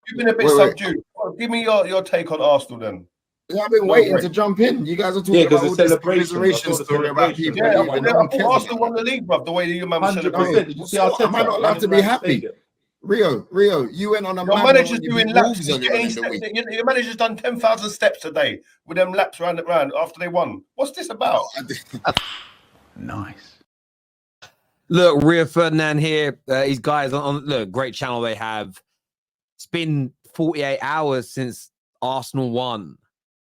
You've been a bit subdued. Well, give me your take on Arsenal then. Yeah, I've been waiting to jump in. You guys are talking about all this commiseration story about people. Yeah, I thought Arsenal won the league, bruv. The way you man was celebrating. Am I not allowed to be happy? Rio, you went on a your manager's doing laps. Your manager's done 10,000 steps today with them laps round after they won. What's this about? Nice. Look, Rio Ferdinand here. These guys on look, great channel they have. It's been 48 hours since Arsenal won.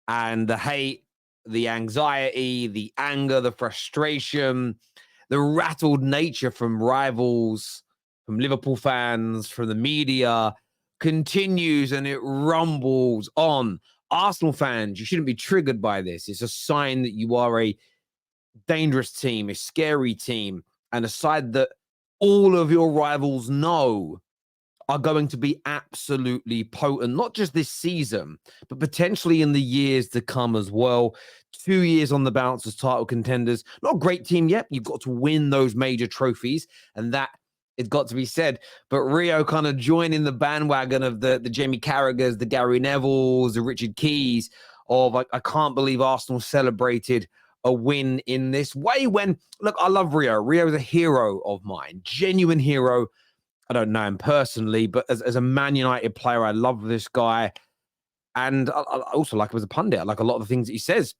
And the hate, the anxiety, the anger, the frustration, the rattled nature from rivals, from Liverpool fans, from the media, continues and it rumbles on. Arsenal fans, you shouldn't be triggered by this. It's a sign that you are a dangerous team, a scary team, and a side that all of your rivals know are going to be absolutely potent, not just this season, but potentially in the years to come as well. 2 years on the bounce as title contenders. Not a great team yet. You've got to win those major trophies, and that it's got to be said. But Rio kind of joining the bandwagon of the Jamie Carragher's, the Gary Nevilles, the Richard Keys of, I can't believe Arsenal celebrated a win in this way when, look, I love Rio. Rio is a hero of mine, genuine hero. I don't know him personally, but as a Man United player, I love this guy. And I also like him as a pundit. I like a lot of the things that he says.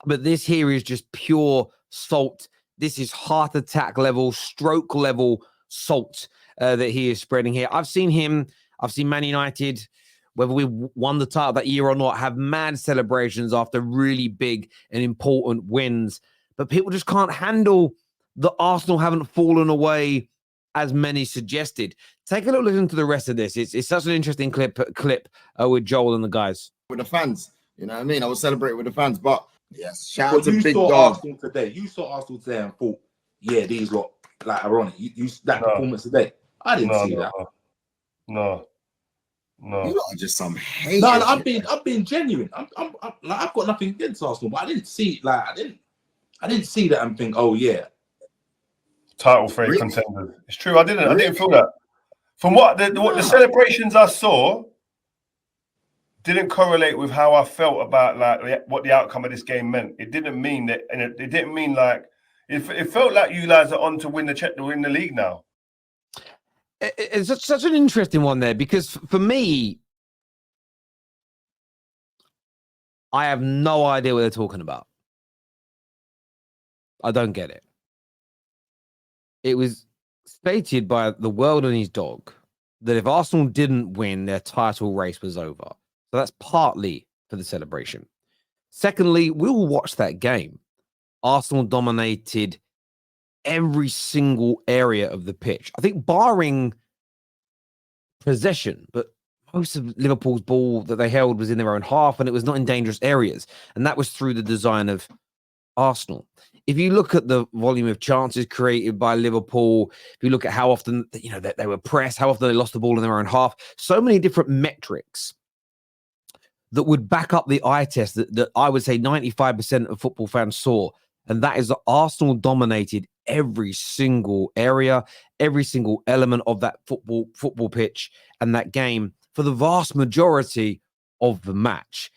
But this here is just pure salt. This is heart attack level, stroke level salt that he is spreading here. I've seen Man United, whether we won the title that year or not, have mad celebrations after really big and important wins. But people just can't handle the Arsenal haven't fallen away as many suggested. Take a little listen to the rest of this. It's such an interesting clip with Joel and the guys. With the fans, you know what I mean? I was celebrating with the fans, but yes, shout out to Big Dog. Arsenal today. You saw Arsenal today and thought, yeah, these lot like are on it. You that performance today. I didn't see that. No. You lot are just some hate. No, I've been genuine. I'm like, I've got nothing against Arsenal, but I didn't see I didn't see that and think, oh yeah. Title free contenders. It's true. I didn't feel that. From what the celebrations I saw didn't correlate with how I felt about like what the outcome of this game meant. It didn't mean that, and it didn't mean like it felt like you guys are on to win the league now. It's such an interesting one there because for me, I have no idea what they're talking about. I don't get it. It was stated by the world and his dog that if Arsenal didn't win, their title race was over. So that's partly for the celebration. Secondly, we will watch that game. Arsenal dominated every single area of the pitch. I think barring possession, but most of Liverpool's ball that they held was in their own half and it was not in dangerous areas. And that was through the design of Arsenal. If you look at the volume of chances created by Liverpool, if you look at how often they were pressed, how often they lost the ball in their own half, so many different metrics that would back up the eye test that I would say 95% of football fans saw. And that is that Arsenal dominated every single area, every single element of that football pitch and that game for the vast majority of the match.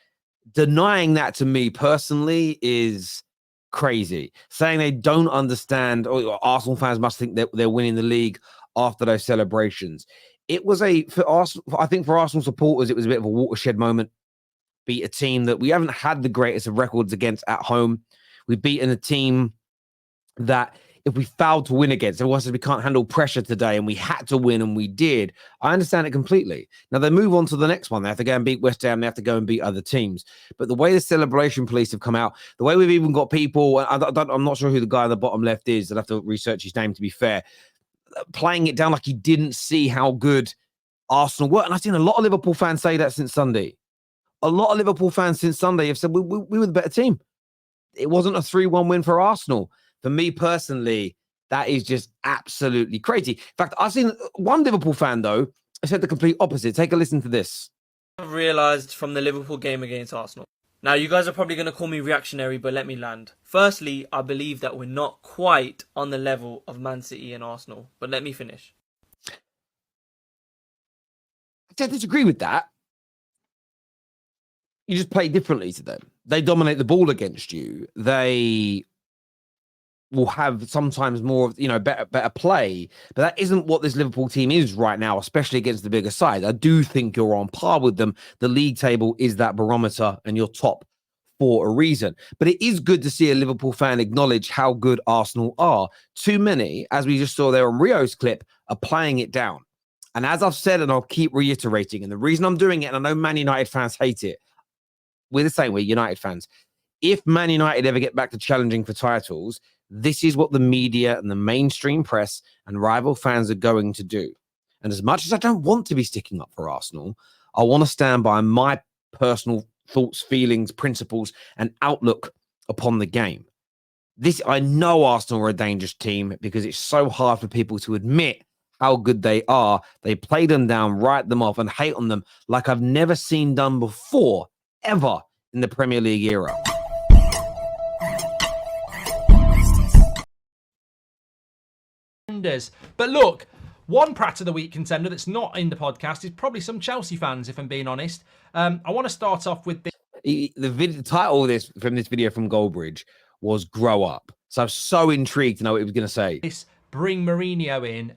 Denying that to me personally is crazy. Saying they don't understand, or Arsenal fans must think that they're winning the league after those celebrations. It was I think for Arsenal supporters, it was a bit of a watershed moment. Beat a team that we haven't had the greatest of records against at home. We've beaten a team that if we failed to win against, everyone says we can't handle pressure today and we had to win and we did. I understand it completely. Now they move on to the next one. They have to go and beat West Ham. They have to go and beat other teams. But the way the celebration police have come out, the way we've even got people, I'm not sure who the guy on the bottom left is. I'll have to research his name to be fair, playing it down like he didn't see how good Arsenal were. And I've seen a lot of Liverpool fans say that since Sunday. A lot of Liverpool fans since Sunday have said we were the better team. It wasn't a 3-1 win for Arsenal. For me personally, that is just absolutely crazy. In fact, I've seen one Liverpool fan, though, said the complete opposite. Take a listen to this. I've realised from the Liverpool game against Arsenal. Now, you guys are probably going to call me reactionary, but let me land. Firstly, I believe that we're not quite on the level of Man City and Arsenal. But let me finish. disagree with that. You just play differently to them. They dominate the ball against you. They will have sometimes more of, better play. But that isn't what this Liverpool team is right now, especially against the bigger side. I do think you're on par with them. The league table is that barometer and you're top for a reason. But it is good to see a Liverpool fan acknowledge how good Arsenal are. Too many, as we just saw there on Rio's clip, are playing it down. And as I've said, and I'll keep reiterating, and the reason I'm doing it, and I know Man United fans hate it, we're the same, we're United fans. If Man United ever get back to challenging for titles, this is what the media and the mainstream press and rival fans are going to do. And as much as I don't want to be sticking up for Arsenal, I want to stand by my personal thoughts, feelings, principles, and outlook upon the game. I know Arsenal are a dangerous team because it's so hard for people to admit how good they are. They play them down, write them off, and hate on them like I've never seen done before, ever in the Premier League era. But look, one Pratt of the Week contender that's not in the podcast is probably some Chelsea fans, if I'm being honest. I want to start off with the title of this video from Goldbridge was "Grow Up." So I'm so intrigued to know what he was going to say. This bring Mourinho in.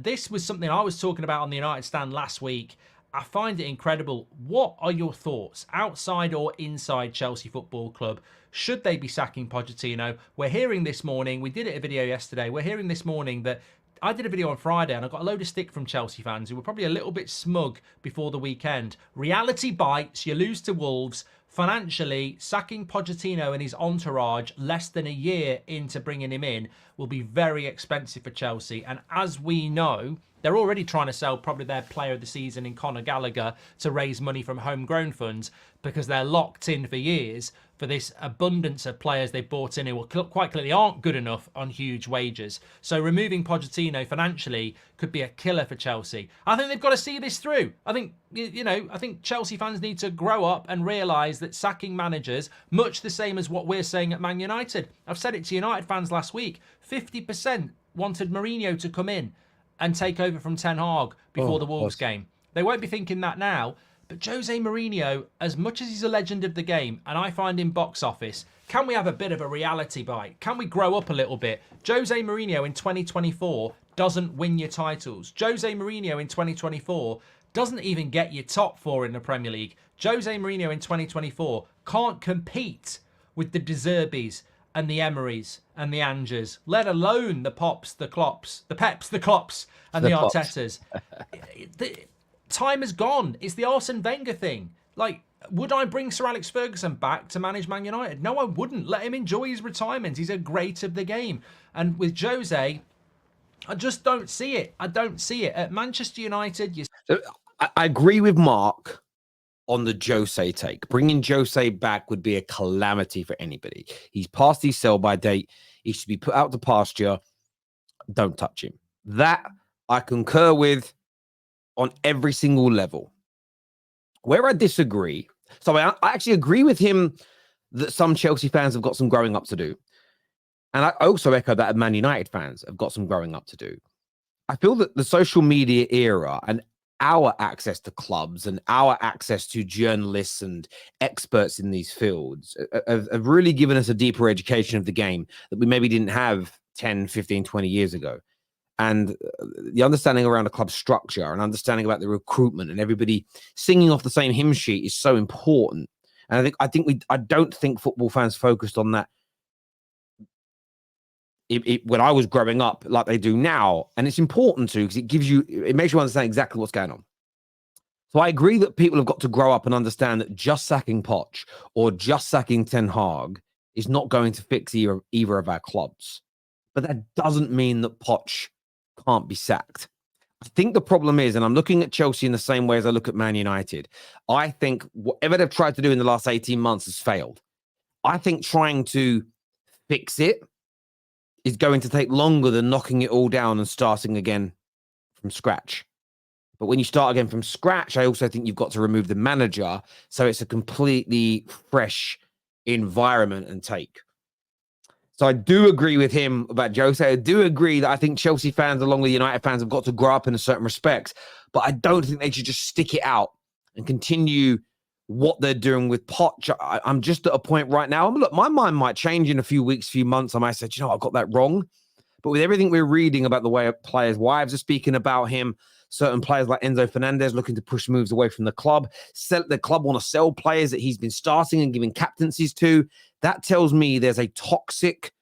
This was something I was talking about on the United Stand last week. I find it incredible. What are your thoughts, outside or inside Chelsea Football Club? Should they be sacking Pochettino? We're hearing this morning, we did a video yesterday, we're hearing this morning that I did a video on Friday and I got a load of stick from Chelsea fans who were probably a little bit smug before the weekend. Reality bites, you lose to Wolves. Financially, sacking Pochettino and his entourage less than a year into bringing him in will be very expensive for Chelsea. And as we know, they're already trying to sell probably their player of the season in Conor Gallagher to raise money from homegrown funds because they're locked in for years for this abundance of players they bought in who quite clearly aren't good enough on huge wages. So removing Pochettino financially could be a killer for Chelsea. I think they've got to see this through. I think, I think Chelsea fans need to grow up and realise that sacking managers, much the same as what we're saying at Man United. I've said it to United fans last week. 50% wanted Mourinho to come in and take over from Ten Hag before the Wolves game. They won't be thinking that now. But Jose Mourinho, as much as he's a legend of the game, and I find him box office, can we have a bit of a reality bite? Can we grow up a little bit? Jose Mourinho in 2024 doesn't win your titles. Jose Mourinho in 2024 doesn't even get your top four in the Premier League. Jose Mourinho in 2024 can't compete with the De Zerbis and the Emerys and the Angers, let alone the Pops, the Klops, the Peps, the Klops, and the Artetas. Time has gone. It's the Arsene Wenger thing. Like, would I bring Sir Alex Ferguson back to manage Man United? No, I wouldn't. Let him enjoy his retirement. He's a great of the game. And with Jose, I just don't see it. I don't see it. At Manchester United, I agree with Mark on the Jose take. Bringing Jose back would be a calamity for anybody. He's past his sell-by date. He should be put out to pasture. Don't touch him. That I concur with on every single level. Where I disagree, so I actually agree with him that some Chelsea fans have got some growing up to do. And I also echo that Man United fans have got some growing up to do. I feel that the social media era and our access to clubs and our access to journalists and experts in these fields have really given us a deeper education of the game that we maybe didn't have 10, 15, 20 years ago. And the understanding around a club structure and understanding about the recruitment and everybody singing off the same hymn sheet is so important. And I don't think football fans focused on that when I was growing up like they do now. And it's important to, because it makes you understand exactly what's going on. So I agree that people have got to grow up and understand that just sacking Poch or just sacking Ten Hag is not going to fix either of our clubs. But that doesn't mean that Poch can't be sacked. I think the problem is, and I'm looking at Chelsea in the same way as I look at Man United, I think whatever they've tried to do in the last 18 months has failed. I think trying to fix it is going to take longer than knocking it all down and starting again from scratch. But when you start again from scratch, I also think you've got to remove the manager, so it's a completely fresh environment and take. So I do agree with him about Jose. I do agree that I think Chelsea fans, along with United fans, have got to grow up in a certain respect. but I don't think they should just stick it out and continue what they're doing with Poch. I'm just at a point right now. Look, my mind might change in a few weeks, few months. I might say, I got that wrong. But with everything we're reading about the way players' wives are speaking about him, certain players like Enzo Fernandez looking to push moves away from the club, the club want to sell players that he's been starting and giving captaincies to. That tells me there's a toxic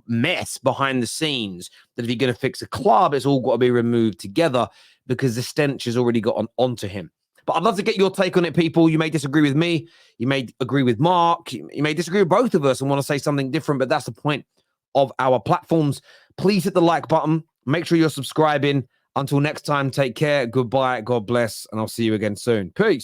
mess behind the scenes that if you're going to fix a club, it's all got to be removed together because the stench has already got onto him. But I'd love to get your take on it, people. You may disagree with me. You may agree with Mark. You may disagree with both of us and want to say something different, but that's the point of our platforms. Please hit the like button. Make sure you're subscribing. Until next time, take care. Goodbye. God bless. And I'll see you again soon. Peace.